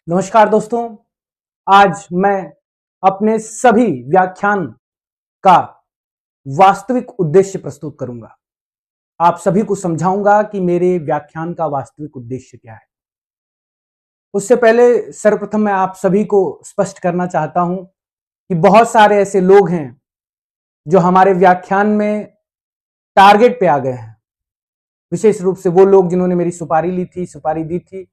नमस्कार दोस्तों। आज मैं अपने सभी व्याख्यान का वास्तविक उद्देश्य प्रस्तुत करूंगा। आप सभी को समझाऊंगा कि मेरे व्याख्यान का वास्तविक उद्देश्य क्या है। उससे पहले सर्वप्रथम मैं आप सभी को स्पष्ट करना चाहता हूं कि बहुत सारे ऐसे लोग हैं जो हमारे व्याख्यान में टारगेट पे आ गए हैं। विशेष रूप से वो लोग जिन्होंने मेरी सुपारी ली थी, सुपारी दी थी।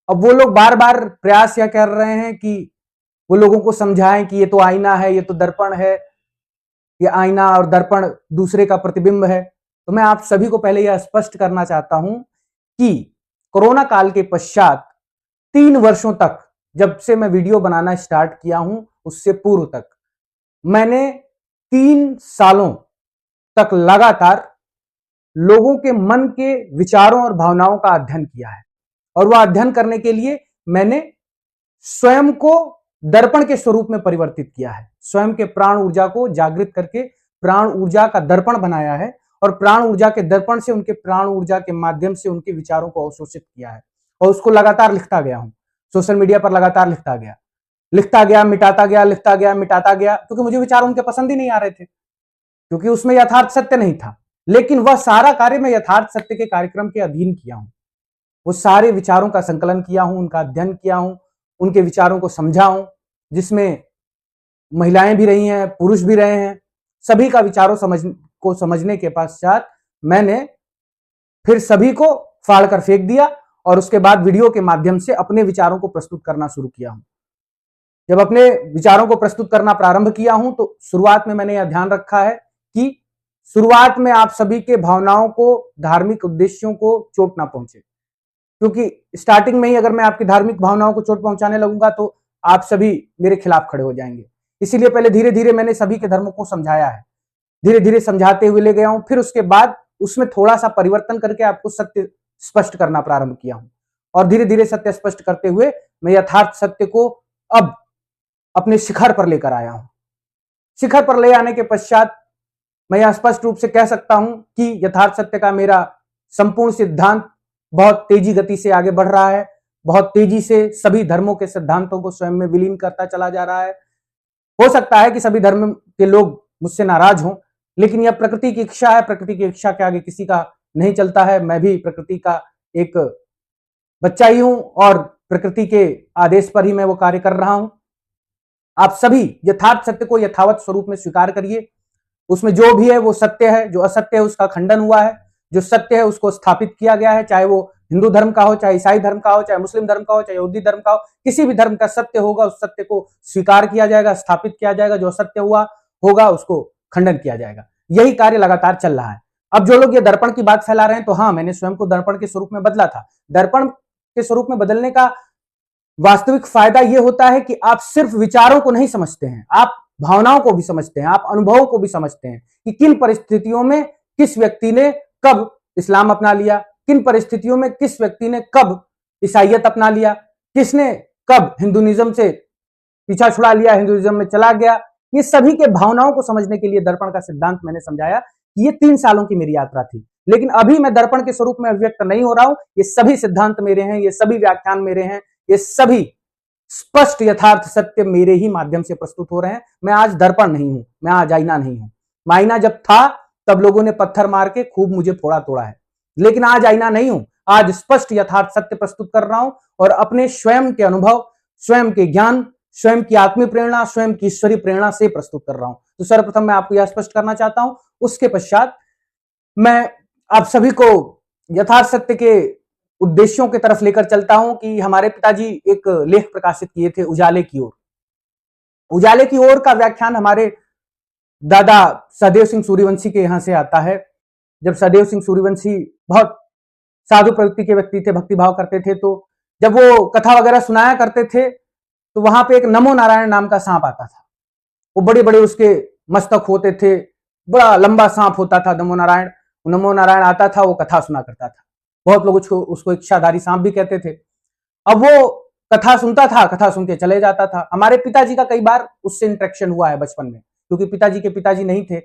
अब वो लोग बार बार प्रयास यह कर रहे हैं कि वो लोगों को समझाएं कि ये तो आईना है, ये तो दर्पण है, ये आईना और दर्पण दूसरे का प्रतिबिंब है। तो मैं आप सभी को पहले यह स्पष्ट करना चाहता हूं कि कोरोना काल के पश्चात 3 वर्षों तक, जब से मैं वीडियो बनाना स्टार्ट किया हूं उससे पूर्व तक, मैंने 3 सालों तक लगातार लोगों के मन के विचारों और भावनाओं का अध्ययन किया है। और वह अध्ययन करने के लिए मैंने स्वयं को दर्पण के स्वरूप में परिवर्तित किया है। स्वयं के प्राण ऊर्जा को जागृत करके प्राण ऊर्जा का दर्पण बनाया है और प्राण ऊर्जा के दर्पण से उनके प्राण ऊर्जा के माध्यम से उनके विचारों को अवशोषित किया है और उसको लगातार लिखता गया हूं। सोशल मीडिया पर लगातार लिखता गया, मिटाता गया, लिखता गया, मिटाता गया, क्योंकि मुझे विचार उनके पसंद ही नहीं आ रहे थे, क्योंकि उसमें यथार्थ सत्य नहीं था। लेकिन वह सारा कार्य मैं यथार्थ सत्य के कार्यक्रम के अधीन किया हूं। वो सारे विचारों का संकलन किया हूं, उनका अध्ययन किया हूं, उनके विचारों को समझा हूं, जिसमें महिलाएं भी रही हैं, पुरुष भी रहे हैं। सभी का विचारों को समझने के पश्चात मैंने फिर सभी को फाड़ कर फेंक दिया और उसके बाद वीडियो के माध्यम से अपने विचारों को प्रस्तुत करना शुरू किया हूं। जब अपने विचारों को प्रस्तुत करना प्रारंभ किया हूं तो शुरुआत में मैंने यह ध्यान रखा है कि शुरुआत में आप सभी के भावनाओं को, धार्मिक उद्देश्यों को चोट ना पहुंचे, क्योंकि स्टार्टिंग में ही अगर मैं आपकी धार्मिक भावनाओं को चोट पहुंचाने लगूंगा तो आप सभी मेरे खिलाफ खड़े हो जाएंगे। इसीलिए पहले धीरे धीरे मैंने सभी के धर्मों को समझाया है, धीरे धीरे समझाते हुए ले गया हूं। फिर उसके बाद उसमें थोड़ा सा परिवर्तन करके आपको सत्य स्पष्ट करना प्रारंभ किया हूं और धीरे धीरे सत्य स्पष्ट करते हुए मैं यथार्थ सत्य को अब अपने शिखर पर लेकर आया हूं। शिखर पर ले आने के पश्चात मैं यह स्पष्ट रूप से कह सकता हूं कि यथार्थ सत्य का मेरा संपूर्ण सिद्धांत बहुत तेजी गति से आगे बढ़ रहा है, बहुत तेजी से सभी धर्मों के सिद्धांतों को स्वयं में विलीन करता चला जा रहा है। हो सकता है कि सभी धर्म के लोग मुझसे नाराज हों, लेकिन यह प्रकृति की इच्छा है। प्रकृति की इच्छा के आगे किसी का नहीं चलता है। मैं भी प्रकृति का एक बच्चा ही हूं और प्रकृति के आदेश पर ही मैं वो कार्य कर रहा हूं। आप सभी यथार्थ सत्य को यथावत स्वरूप में स्वीकार करिए। उसमें जो भी है वो सत्य है, जो असत्य है उसका खंडन हुआ है, जो सत्य है उसको स्थापित किया गया है, चाहे वो हिंदू धर्म का हो, चाहे ईसाई धर्म का हो, चाहे मुस्लिम धर्म का हो, चाहे यहूदी धर्म का हो। किसी भी धर्म का सत्य होगा, उस सत्य को स्वीकार किया जाएगा, स्थापित किया जाएगा। जो असत्य हुआ होगा उसको खंडन किया जाएगा। यही कार्य लगातार चल रहा है। अब जो लोग ये दर्पण की बात फैला रहे हैं, तो हाँ, मैंने स्वयं को दर्पण के स्वरूप में बदला था। दर्पण के स्वरूप में बदलने का वास्तविक फायदा यह होता है कि आप सिर्फ विचारों को नहीं समझते हैं, आप भावनाओं को भी समझते हैं, आप अनुभवों को भी समझते हैं कि किन परिस्थितियों में किस व्यक्ति ने कब इस्लाम अपना लिया, किन परिस्थितियों में किस व्यक्ति ने कब ईसाइयत अपना लिया, किसने कब हिंदुइज्म से पीछा छुड़ा लिया, हिंदुइज्म में चला गया। ये सभी के भावनाओं को समझने के लिए दर्पण का सिद्धांत मैंने समझाया। ये 3 सालों की मेरी यात्रा थी, लेकिन अभी मैं दर्पण के स्वरूप में अभिव्यक्त नहीं हो रहा हूं। ये सभी सिद्धांत मेरे हैं, ये सभी व्याख्यान मेरे हैं, ये सभी स्पष्ट यथार्थ सत्य मेरे ही माध्यम से प्रस्तुत हो रहे हैं। मैं आज दर्पण नहीं हूं, मैं आज आईना नहीं हूं। आईना जब था तब लोगों ने पत्थर मार के खूब मुझे फोड़ा तोड़ा है, लेकिन आज आईना नहीं हूं। आज स्पष्ट यथार्थ सत्य प्रस्तुत कर रहा हूं और अपने स्वयं के अनुभव, स्वयं के ज्ञान, स्वयं की आत्मीय प्रेरणा, स्वयं की ईश्वरीय प्रेरणा से प्रस्तुत कर रहा हूं। तो सर्वप्रथम मैं आपको यह स्पष्ट करना चाहता हूं। उसके पश्चात मैं आप सभी को यथार्थ सत्य के उद्देश्यों की तरफ लेकर चलता हूं कि हमारे पिताजी एक लेख प्रकाशित किए थे, उजाले की ओर। उजाले की ओर का व्याख्यान हमारे दादा सदैव सिंह सूर्यवंशी के यहां से आता है। जब सदैव सिंह सूर्यवंशी बहुत साधु प्रवृत्ति के व्यक्ति थे, भक्तिभाव करते थे, तो जब वो कथा वगैरह सुनाया करते थे तो वहां पे एक नमो नारायण नाम का सांप आता था। वो बड़े बड़े उसके मस्तक होते थे, बड़ा लंबा सांप होता था नमो नारायण। नमो नारायण आता था, वो कथा सुना करता था। बहुत लोग उसको इच्छाधारी सांप भी कहते थे। अब वो कथा सुनता था, कथा सुन के चले जाता था। हमारे पिताजी का कई बार उससे इंटरेक्शन हुआ है बचपन में, क्योंकि पिताजी के पिताजी नहीं थे,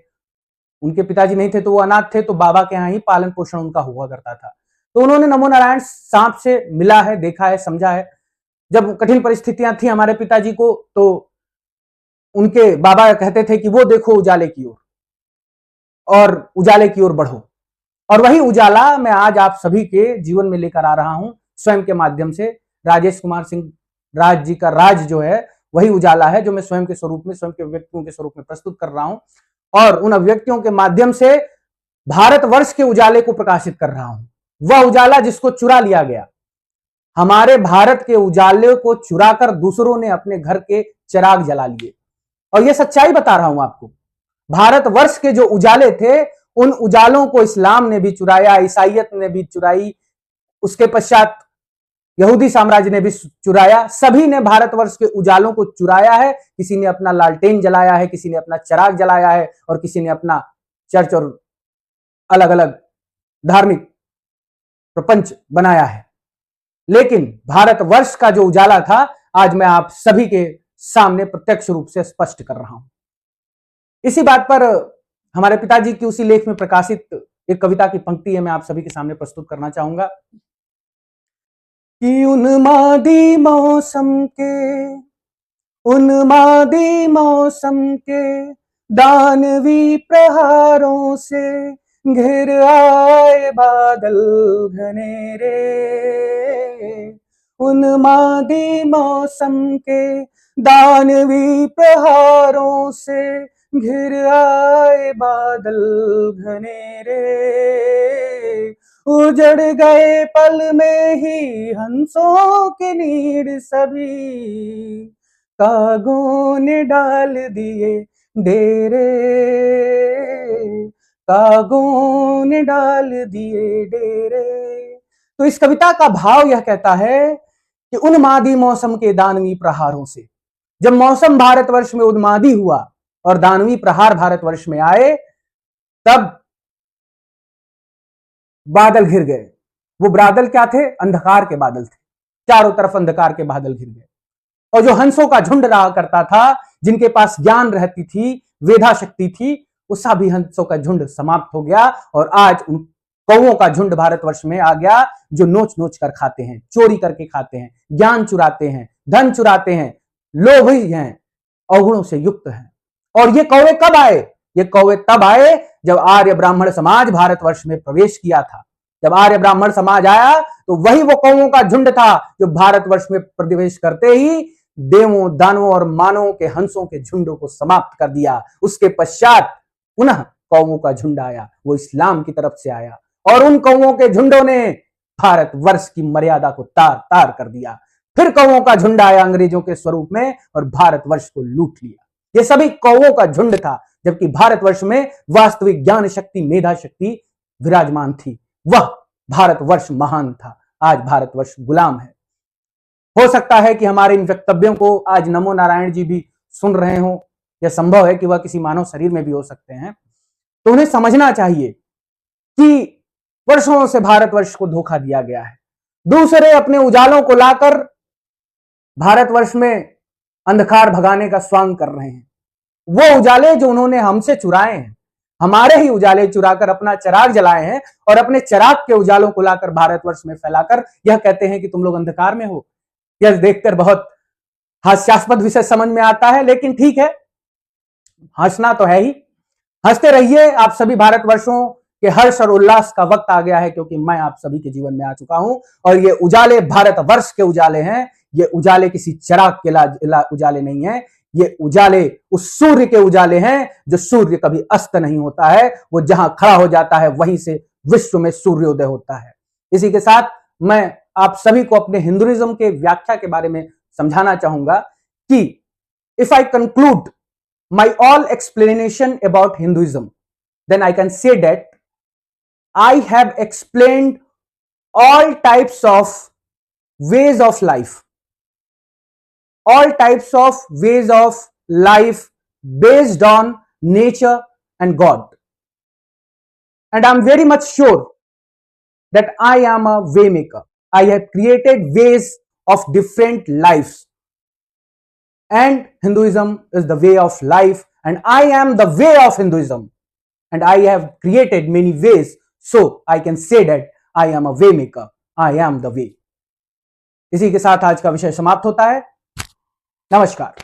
उनके पिताजी नहीं थे, तो वो अनाथ थे, तो बाबा के यहाँ ही पालन पोषण उनका हुआ करता था। तो उन्होंने नमो नारायण सांप से मिला है, देखा है, समझा है। जब कठिन परिस्थितियां थी हमारे पिताजी को, तो उनके बाबा कहते थे कि वो देखो उजाले की ओर, और उजाले की ओर बढ़ो। और वही उजाला मैं आज आप सभी के जीवन में लेकर आ रहा हूं स्वयं के माध्यम से। राजेश कुमार सिंह राज जी का राज जो है वही उजाला है, जो मैं स्वयं के स्वरूप में, स्वयं के व्यक्तियों के स्वरूप में प्रस्तुत कर रहा हूं, और उन अभिव्यक्तियों के माध्यम से भारतवर्ष के उजाले को प्रकाशित कर रहा हूं। वह उजाला जिसको चुरा लिया गया, हमारे भारत के उजाले को चुराकर दूसरों ने अपने घर के चिराग जला लिए। और यह सच्चाई बता रहा हूं आपको, भारतवर्ष के जो उजाले थे, उन उजालों को इस्लाम ने भी चुराया, ईसाइयत ने भी चुराई, उसके पश्चात यहूदी साम्राज्य ने भी चुराया। सभी ने भारतवर्ष के उजालों को चुराया है। किसी ने अपना लालटेन जलाया है, किसी ने अपना चिराग जलाया है, और किसी ने अपना चर्च और अलग अलग धार्मिक प्रपंच बनाया है। लेकिन भारतवर्ष का जो उजाला था, आज मैं आप सभी के सामने प्रत्यक्ष रूप से स्पष्ट कर रहा हूं। इसी बात पर हमारे पिताजी की उसी लेख में प्रकाशित एक कविता की पंक्ति है, मैं आप सभी के सामने प्रस्तुत करना चाहूंगा कि उन्मादी मौसम के दानवी प्रहारों से घिर आए बादल घनेरे। उन्मादी मौसम के दानवी प्रहारों से घिर आए बादल घनेरे। उजड़ गए पल में ही हंसों के नीड़ सभी, कागों ने डाल दिए डेरे, कागों ने डाल दिए डेरे। तो इस कविता का भाव यह कहता है कि उन्मादी मौसम के दानवी प्रहारों से, जब मौसम भारतवर्ष में उन्मादी हुआ और दानवी प्रहार भारतवर्ष में आए, तब बादल घिर गए। वो बादल क्या थे? अंधकार के बादल थे। चारों तरफ अंधकार के बादल घिर गए, और जो हंसों का झुंड रहा करता था, जिनके पास ज्ञान रहती थी, वेधा शक्ति थी, वो सभी हंसों का झुंड समाप्त हो गया। और आज उन कौओं का झुंड भारतवर्ष में आ गया, जो नोच नोच कर खाते हैं, चोरी करके खाते हैं, ज्ञान चुराते हैं, धन चुराते हैं, लोभी हैं, अवगुणों से युक्त हैं। और ये कौवे कब आए? ये कौवे तब आए जब आर्य ब्राह्मण समाज भारतवर्ष में प्रवेश किया था। जब आर्य ब्राह्मण समाज आया, तो वही वो कौवों का झुंड था जो भारतवर्ष में प्रवेश करते ही देवों, दानवों और मानवों के हंसों के झुंडों को समाप्त कर दिया। उसके पश्चात पुनः कौवों का झुंड आया, वो इस्लाम की तरफ से आया, और उन कौवों के झुंडों ने भारतवर्ष की मर्यादा को तार तार कर दिया। फिर कौवों का झुंड आया अंग्रेजों के स्वरूप में और भारतवर्ष को लूट लिया। ये सभी कौवों का झुंड था, जबकि भारतवर्ष में वास्तविक ज्ञान शक्ति, मेधा शक्ति विराजमान थी। वह भारतवर्ष महान था। आज भारतवर्ष गुलाम है। हो सकता है कि हमारे इन वक्तव्यों को आज नमो नारायण जी भी सुन रहे हो, यह संभव है कि वह किसी मानव शरीर में भी हो सकते हैं। तो उन्हें समझना चाहिए कि वर्षों से भारतवर्ष को धोखा दिया गया है। दूसरे अपने उजालों को लाकर भारतवर्ष में अंधकार भगाने का स्वांग कर रहे हैं। वो उजाले जो उन्होंने हमसे चुराए हैं, हमारे ही उजाले चुराकर अपना चिराग जलाए हैं, और अपने चिराग के उजालों को लाकर भारतवर्ष में फैलाकर यह कहते हैं कि तुम लोग अंधकार में हो। यह देखकर बहुत हास्यास्पद विषय समझ में आता है, लेकिन ठीक है, हंसना तो है ही। हंसते रहिए। आप सभी भारतवर्षों के हर्ष और उल्लास का वक्त आ गया है, क्योंकि मैं आप सभी के जीवन में आ चुका हूं, और ये उजाले भारतवर्ष के उजाले हैं। ये उजाले किसी चिराग के उजाले नहीं है। ये उजाले उस सूर्य के उजाले हैं, जो सूर्य कभी अस्त नहीं होता है। वो जहां खड़ा हो जाता है, वहीं से विश्व में सूर्योदय होता है। इसी के साथ मैं आप सभी को अपने हिंदुइज्म के व्याख्या के बारे में समझाना चाहूंगा कि if I conclude my all explanation about Hinduism, then I can say that I have explained all types of ways of life, all types of ways of life based on nature and God. And I'm very much sure that I am a way maker. I have created ways of different lives. And Hinduism is the way of life, and I am the way of Hinduism, and I have created many ways, so I can say that I am a way maker. I am the way. इसी के साथ आज का विषय समाप्त होता है। नमस्कार।